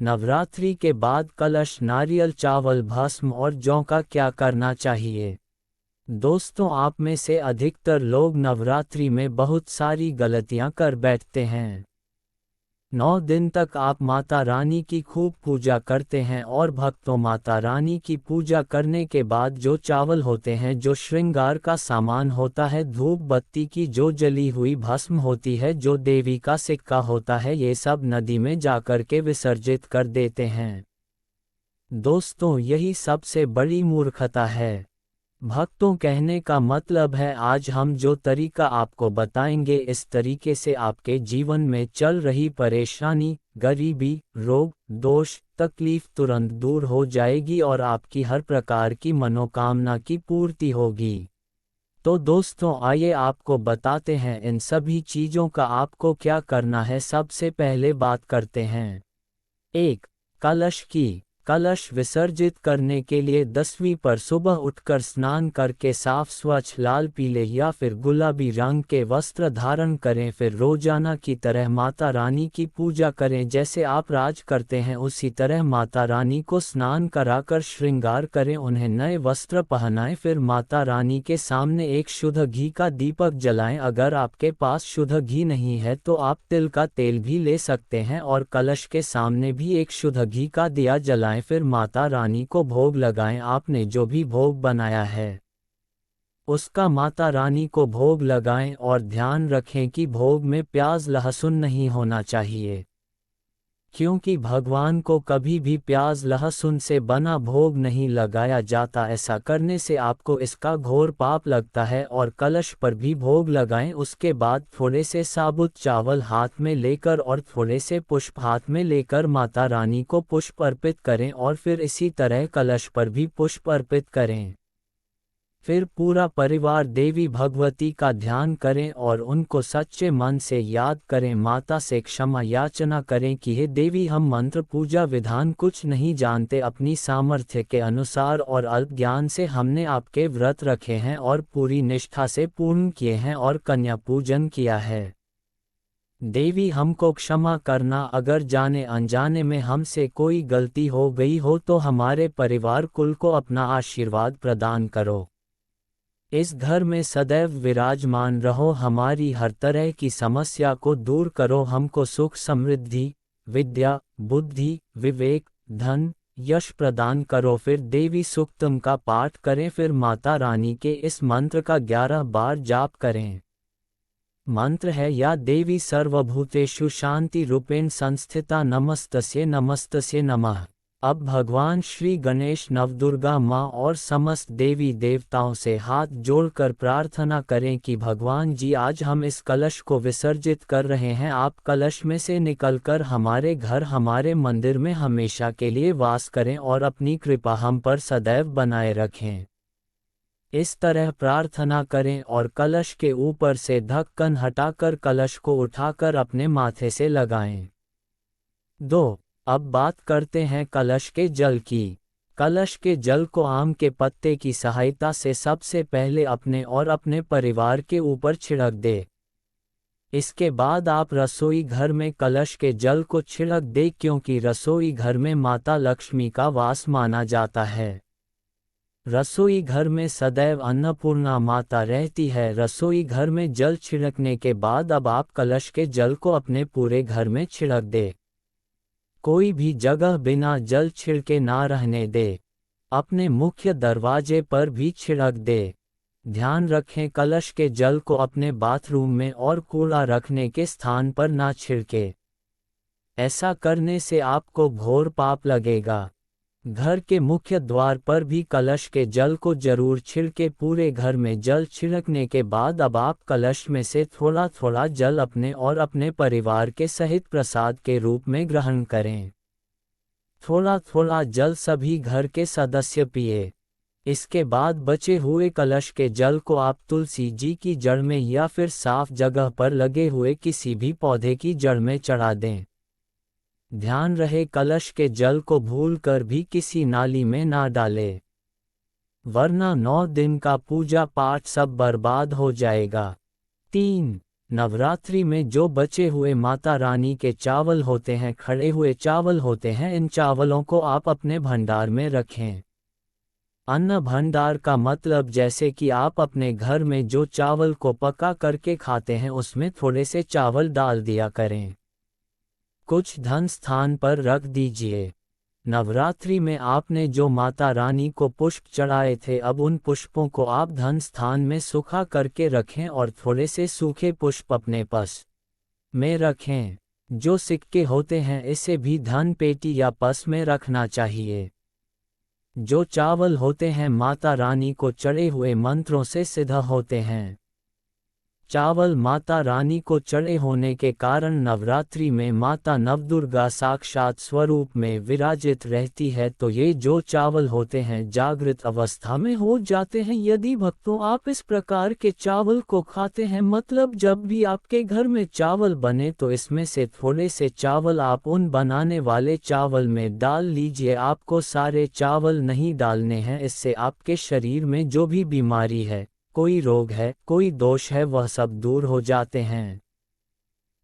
नवरात्रि के बाद कलश, नारियल, चावल, भस्म और जौ का क्या करना चाहिए? दोस्तों, आप में से अधिकतर लोग नवरात्रि में बहुत सारी गलतियां कर बैठते हैं। 9 दिन तक आप माता रानी की खूब पूजा करते हैं और भक्तों, माता रानी की पूजा करने के बाद जो चावल होते हैं, जो श्रृंगार का सामान होता है, धूप बत्ती की जो जली हुई भस्म होती है, जो देवी का सिक्का होता है, ये सब नदी में जाकर के विसर्जित कर देते हैं। दोस्तों, यही सबसे बड़ी मूर्खता है। भक्तों, कहने का मतलब है, आज हम जो तरीका आपको बताएंगे, इस तरीके से आपके जीवन में चल रही परेशानी, गरीबी, रोग, दोष, तकलीफ तुरंत दूर हो जाएगी और आपकी हर प्रकार की मनोकामना की पूर्ति होगी। तो दोस्तों, आइए आपको बताते हैं इन सभी चीज़ों का आपको क्या करना है। सबसे पहले बात करते हैं 1. कलश की। कलश विसर्जित करने के लिए 10वीं पर सुबह उठकर स्नान करके साफ स्वच्छ लाल, पीले या फिर गुलाबी रंग के वस्त्र धारण करें। फिर रोजाना की तरह माता रानी की पूजा करें। जैसे आप राज करते हैं उसी तरह माता रानी को स्नान कराकर श्रृंगार करें, उन्हें नए वस्त्र पहनाएं। फिर माता रानी के सामने एक शुद्ध घी का दीपक जलाएं। अगर आपके पास शुद्ध घी नहीं है तो आप तिल का तेल भी ले सकते हैं और कलश के सामने भी एक शुद्ध घी का दिया जलाएं। फिर माता रानी को भोग लगाएं। आपने जो भी भोग बनाया है उसका माता रानी को भोग लगाएं और ध्यान रखें कि भोग में प्याज लहसुन नहीं होना चाहिए, क्योंकि भगवान को कभी भी प्याज लहसुन से बना भोग नहीं लगाया जाता। ऐसा करने से आपको इसका घोर पाप लगता है। और कलश पर भी भोग लगाएं। उसके बाद थोड़े से साबुत चावल हाथ में लेकर और थोड़े से पुष्प हाथ में लेकर माता रानी को पुष्प अर्पित करें और फिर इसी तरह कलश पर भी पुष्प अर्पित करें। फिर पूरा परिवार देवी भगवती का ध्यान करें और उनको सच्चे मन से याद करें। माता से क्षमा याचना करें कि हे देवी, हम मंत्र पूजा विधान कुछ नहीं जानते, अपनी सामर्थ्य के अनुसार और अल्प ज्ञान से हमने आपके व्रत रखे हैं और पूरी निष्ठा से पूर्ण किए हैं और कन्या पूजन किया है। देवी, हमको क्षमा करना। अगर जाने अनजाने में हमसे कोई गलती हो गई हो तो हमारे परिवार कुल को अपना आशीर्वाद प्रदान करो। इस घर में सदैव विराजमान रहो, हमारी हर तरह की समस्या को दूर करो, हमको सुख, समृद्धि, विद्या, बुद्धि, विवेक, धन, यश प्रदान करो। फिर देवी सूक्तम का पाठ करें। फिर माता रानी के इस मंत्र का 11 बार जाप करें। मंत्र है, या देवी सर्वभूतेषु शांति रूपेण संस्थिता, नमस्तस्यै नमस्तस्यै नमः। अब भगवान श्री गणेश, नवदुर्गा माँ और समस्त देवी देवताओं से हाथ जोड़कर प्रार्थना करें कि भगवान जी, आज हम इस कलश को विसर्जित कर रहे हैं। आप कलश में से निकलकर हमारे घर, हमारे मंदिर में हमेशा के लिए वास करें और अपनी कृपा हम पर सदैव बनाए रखें। इस तरह प्रार्थना करें और कलश के ऊपर से ढक्कन हटाकर कलश को उठाकर अपने माथे से लगाएं। 2. अब बात करते हैं कलश के जल की। कलश के जल को आम के पत्ते की सहायता से सबसे पहले अपने और अपने परिवार के ऊपर छिड़क दे। इसके बाद आप रसोई घर में कलश के जल को छिड़क दे, क्योंकि रसोई घर में माता लक्ष्मी का वास माना जाता है। रसोई घर में सदैव अन्नपूर्णा माता रहती है। रसोई घर में जल छिड़कने के बाद अब आप कलश के जल को अपने पूरे घर में छिड़क दे। कोई भी जगह बिना जल छिड़के ना रहने दे। अपने मुख्य दरवाजे पर भी छिड़क दे। ध्यान रखें, कलश के जल को अपने बाथरूम में और कूड़ा रखने के स्थान पर ना छिड़के। ऐसा करने से आपको घोर पाप लगेगा। घर के मुख्य द्वार पर भी कलश के जल को जरूर छिड़के। पूरे घर में जल छिड़कने के बाद अब आप कलश में से थोड़ा थोड़ा जल अपने और अपने परिवार के सहित प्रसाद के रूप में ग्रहण करें। थोड़ा थोड़ा जल सभी घर के सदस्य पिए। इसके बाद बचे हुए कलश के जल को आप तुलसी जी की जड़ में या फिर साफ जगह पर लगे हुए किसी भी पौधे की जड़ में चढ़ा दें। ध्यान रहे, कलश के जल को भूलकर भी किसी नाली में ना डालें, वरना 9 दिन का पूजा पाठ सब बर्बाद हो जाएगा। 3. नवरात्रि में जो बचे हुए माता रानी के चावल होते हैं, खड़े हुए चावल होते हैं, इन चावलों को आप अपने भंडार में रखें। अन्न भंडार का मतलब जैसे कि आप अपने घर में जो चावल को पका करके खाते हैं उसमें थोड़े से चावल डाल दिया करें। कुछ धन स्थान पर रख दीजिए। नवरात्रि में आपने जो माता रानी को पुष्प चढ़ाए थे, अब उन पुष्पों को आप धन स्थान में सुखा करके रखें और थोड़े से सूखे पुष्प अपने पास में रखें। जो सिक्के होते हैं इसे भी धन पेटी या पस में रखना चाहिए। जो चावल होते हैं माता रानी को चढ़े हुए मंत्रों से सिद्ध होते हैं। चावल माता रानी को चढ़े होने के कारण नवरात्रि में माता नवदुर्गा साक्षात स्वरूप में विराजित रहती है, तो ये जो चावल होते हैं जागृत अवस्था में हो जाते हैं। यदि भक्तों आप इस प्रकार के चावल को खाते हैं, मतलब जब भी आपके घर में चावल बने तो इसमें से थोड़े से चावल आप उन बनाने वाले चावल में डाल लीजिए। आपको सारे चावल नहीं डालने हैं, इससे आपके शरीर में जो भी बीमारी है, कोई रोग है, कोई दोष है, वह सब दूर हो जाते हैं।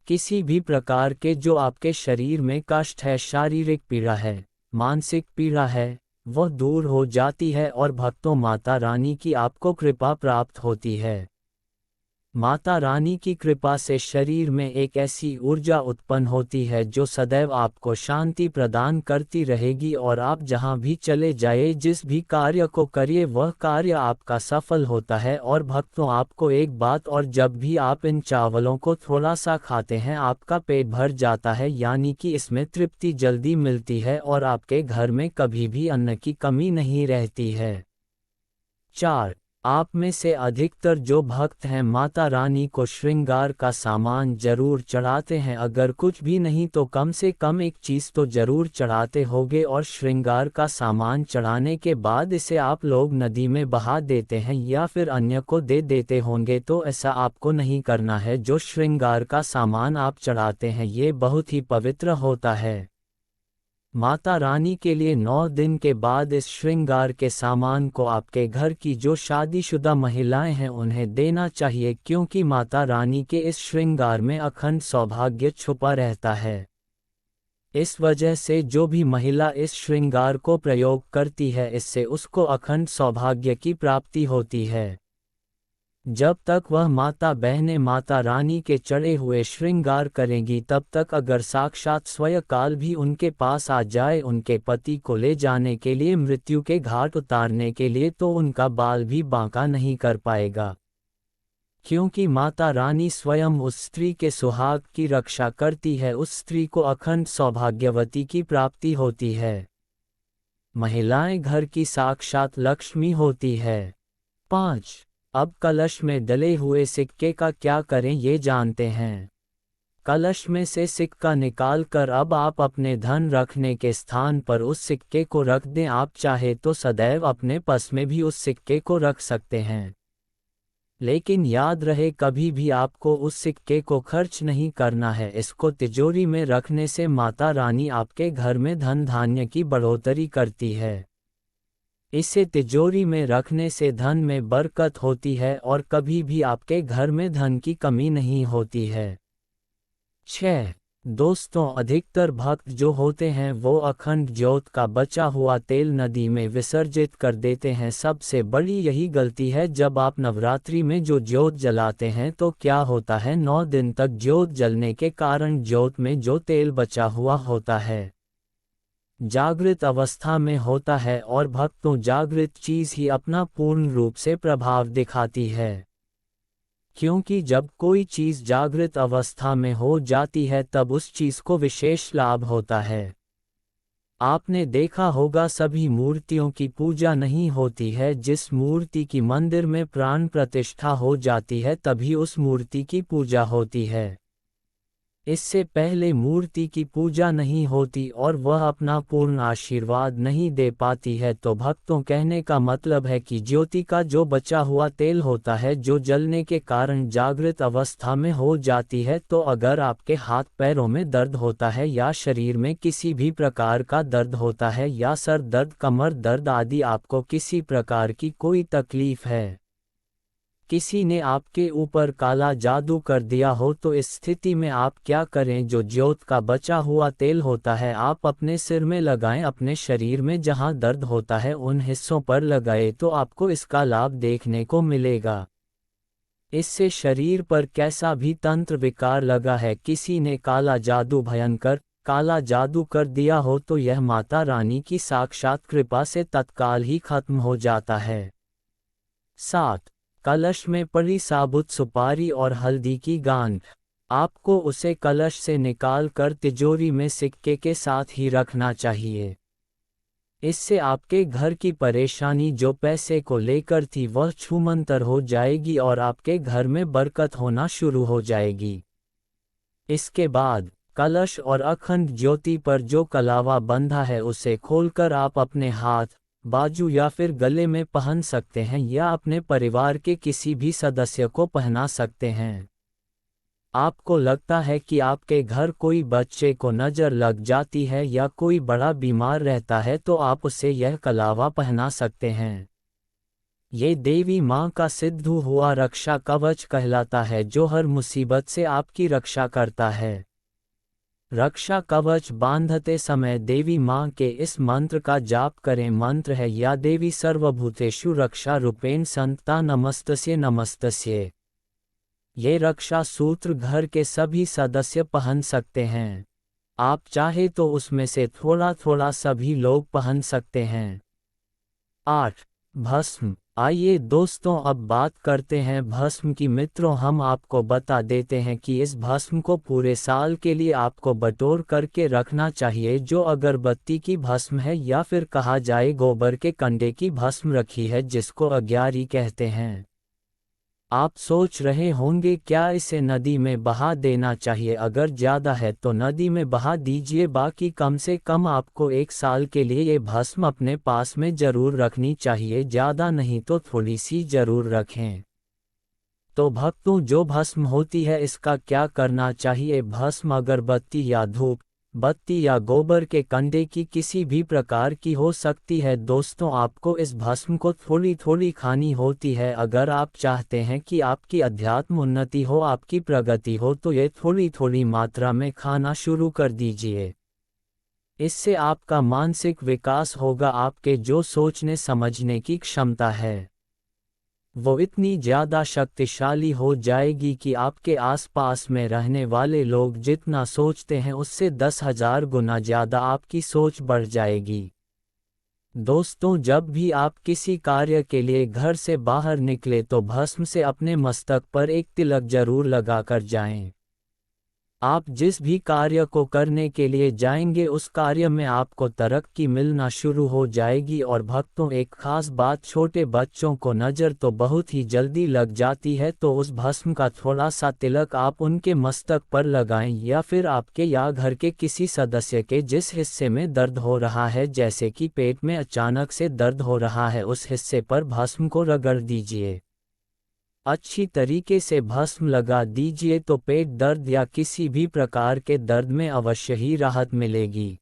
किसी भी प्रकार के जो आपके शरीर में कष्ट है, शारीरिक पीड़ा है, मानसिक पीड़ा है, वह दूर हो जाती है और भक्तों माता रानी की आपको कृपा प्राप्त होती है। माता रानी की कृपा से शरीर में एक ऐसी ऊर्जा उत्पन्न होती है जो सदैव आपको शांति प्रदान करती रहेगी और आप जहां भी चले जाए, जिस भी कार्य को करिए, वह कार्य आपका सफल होता है। और भक्तों आपको एक बात और, जब भी आप इन चावलों को थोड़ा सा खाते हैं आपका पेट भर जाता है, यानी कि इसमें तृप्ति जल्दी मिलती है और आपके घर में कभी भी अन्न की कमी नहीं रहती है। 4. आप में से अधिकतर जो भक्त हैं माता रानी को श्रृंगार का सामान जरूर चढ़ाते हैं। अगर कुछ भी नहीं तो कम से कम एक चीज़ तो जरूर चढ़ाते होंगे, और श्रृंगार का सामान चढ़ाने के बाद इसे आप लोग नदी में बहा देते हैं या फिर अन्य को दे देते होंगे, तो ऐसा आपको नहीं करना है। जो श्रृंगार का सामान आप चढ़ाते हैं ये बहुत ही पवित्र होता है। माता रानी के लिए 9 दिन के बाद इस श्रृंगार के सामान को आपके घर की जो शादीशुदा महिलाएं हैं उन्हें देना चाहिए, क्योंकि माता रानी के इस श्रृंगार में अखंड सौभाग्य छुपा रहता है। इस वजह से जो भी महिला इस श्रृंगार को प्रयोग करती है, इससे उसको अखंड सौभाग्य की प्राप्ति होती है। जब तक वह माता बहनें माता रानी के चढ़े हुए श्रृंगार करेंगी, तब तक अगर साक्षात स्वयं काल भी उनके पास आ जाए उनके पति को ले जाने के लिए, मृत्यु के घाट उतारने के लिए, तो उनका बाल भी बांका नहीं कर पाएगा, क्योंकि माता रानी स्वयं उस स्त्री के सुहाग की रक्षा करती है। उस स्त्री को अखंड सौभाग्यवती की प्राप्ति होती है। महिलाएं घर की साक्षात लक्ष्मी होती है। 5. अब कलश में डले हुए सिक्के का क्या करें ये जानते हैं। कलश में से सिक्का निकालकर अब आप अपने धन रखने के स्थान पर उस सिक्के को रख दें। आप चाहे तो सदैव अपने पर्स में भी उस सिक्के को रख सकते हैं, लेकिन याद रहे कभी भी आपको उस सिक्के को खर्च नहीं करना है। इसको तिजोरी में रखने से माता रानी आपके घर में धन धान्य की बढ़ोतरी करती है। इसे तिजोरी में रखने से धन में बरकत होती है और कभी भी आपके घर में धन की कमी नहीं होती है। 6. दोस्तों, अधिकतर भक्त जो होते हैं वो अखंड ज्योत का बचा हुआ तेल नदी में विसर्जित कर देते हैं। सबसे बड़ी यही गलती है। जब आप नवरात्रि में जो ज्योत जलाते हैं तो क्या होता है, 9 दिन तक ज्योत जलने के कारण ज्योत में जो तेल बचा हुआ होता है जागृत अवस्था में होता है, और भक्तों जागृत चीज़ ही अपना पूर्ण रूप से प्रभाव दिखाती है, क्योंकि जब कोई चीज़ जागृत अवस्था में हो जाती है तब उस चीज़ को विशेष लाभ होता है। आपने देखा होगा सभी मूर्तियों की पूजा नहीं होती है। जिस मूर्ति की मंदिर में प्राण प्रतिष्ठा हो जाती है तभी उस मूर्ति की पूजा होती है। इससे पहले मूर्ति की पूजा नहीं होती और वह अपना पूर्ण आशीर्वाद नहीं दे पाती है। तो भक्तों, कहने का मतलब है कि ज्योति का जो बचा हुआ तेल होता है, जो जलने के कारण जागृत अवस्था में हो जाती है, तो अगर आपके हाथ पैरों में दर्द होता है या शरीर में किसी भी प्रकार का दर्द होता है या सर दर्द, कमर दर्द आदि, आपको किसी प्रकार की कोई तकलीफ है, किसी ने आपके ऊपर काला जादू कर दिया हो तो इस स्थिति में आप क्या करें। जो ज्योत का बचा हुआ तेल होता है आप अपने सिर में लगाएं, अपने शरीर में जहां दर्द होता है उन हिस्सों पर लगाएं तो आपको इसका लाभ देखने को मिलेगा। इससे शरीर पर कैसा भी तंत्र विकार लगा है, किसी ने काला जादू भयंकर काला जादू कर दिया हो तो यह माता रानी की साक्षात कृपा से तत्काल ही खत्म हो जाता है। 7. कलश में पड़ी साबुत सुपारी और हल्दी की गांठ। आपको उसे कलश से निकाल कर तिजोरी में सिक्के के साथ ही रखना चाहिए। इससे आपके घर की परेशानी जो पैसे को लेकर थी वह छूमंतर हो जाएगी और आपके घर में बरकत होना शुरू हो जाएगी। इसके बाद कलश और अखंड ज्योति पर जो कलावा बंधा है उसे खोलकर आप अपने हाथ, बाजू या फिर गले में पहन सकते हैं या अपने परिवार के किसी भी सदस्य को पहना सकते हैं। आपको लगता है कि आपके घर कोई बच्चे को नज़र लग जाती है या कोई बड़ा बीमार रहता है तो आप उसे यह कलावा पहना सकते हैं। ये देवी माँ का सिद्ध हुआ रक्षा कवच कहलाता है जो हर मुसीबत से आपकी रक्षा करता है। रक्षा कवच बांधते समय देवी माँ के इस मंत्र का जाप करें। मंत्र है या देवी सर्वभूतेषु रक्षा रूपेण संतता नमस्तस्ये नमस्तस्ये। ये रक्षा सूत्र घर के सभी सदस्य पहन सकते हैं। आप चाहे तो उसमें से थोड़ा थोड़ा सभी लोग पहन सकते हैं। 8. भस्म। आइए दोस्तों अब बात करते हैं भस्म की। मित्रों हम आपको बता देते हैं कि इस भस्म को पूरे साल के लिए आपको बटोर करके रखना चाहिए। जो अगरबत्ती की भस्म है या फिर कहा जाए गोबर के कंडे की भस्म रखी है जिसको अग्यारी कहते हैं। आप सोच रहे होंगे क्या इसे नदी में बहा देना चाहिए। अगर ज़्यादा है तो नदी में बहा दीजिए, बाकी कम से कम आपको 1 साल के लिए ये भस्म अपने पास में ज़रूर रखनी चाहिए। ज़्यादा नहीं तो थोड़ी सी ज़रूर रखें। तो भक्तों जो भस्म होती है इसका क्या करना चाहिए। भस्म अगरबत्ती या धूप बत्ती या गोबर के कंडे की किसी भी प्रकार की हो सकती है। दोस्तों आपको इस भस्म को थोड़ी थोड़ी खानी होती है। अगर आप चाहते हैं कि आपकी अध्यात्म उन्नति हो, आपकी प्रगति हो तो ये थोड़ी थोड़ी मात्रा में खाना शुरू कर दीजिए। इससे आपका मानसिक विकास होगा। आपके जो सोचने समझने की क्षमता है वो इतनी ज़्यादा शक्तिशाली हो जाएगी कि आपके आसपास में रहने वाले लोग जितना सोचते हैं उससे 10,000 गुना ज़्यादा आपकी सोच बढ़ जाएगी। दोस्तों जब भी आप किसी कार्य के लिए घर से बाहर निकले तो भस्म से अपने मस्तक पर एक तिलक जरूर लगा कर जाएं। आप जिस भी कार्य को करने के लिए जाएंगे उस कार्य में आपको तरक्की मिलना शुरू हो जाएगी। और भक्तों एक खास बात, छोटे बच्चों को नज़र तो बहुत ही जल्दी लग जाती है तो उस भस्म का थोड़ा सा तिलक आप उनके मस्तक पर लगाएं या फिर आपके या घर के किसी सदस्य के जिस हिस्से में दर्द हो रहा है, जैसे कि पेट में अचानक से दर्द हो रहा है, उस हिस्से पर भस्म को रगड़ दीजिए। अच्छी तरीके से भस्म लगा दीजिए तो पेट दर्द या किसी भी प्रकार के दर्द में अवश्य ही राहत मिलेगी।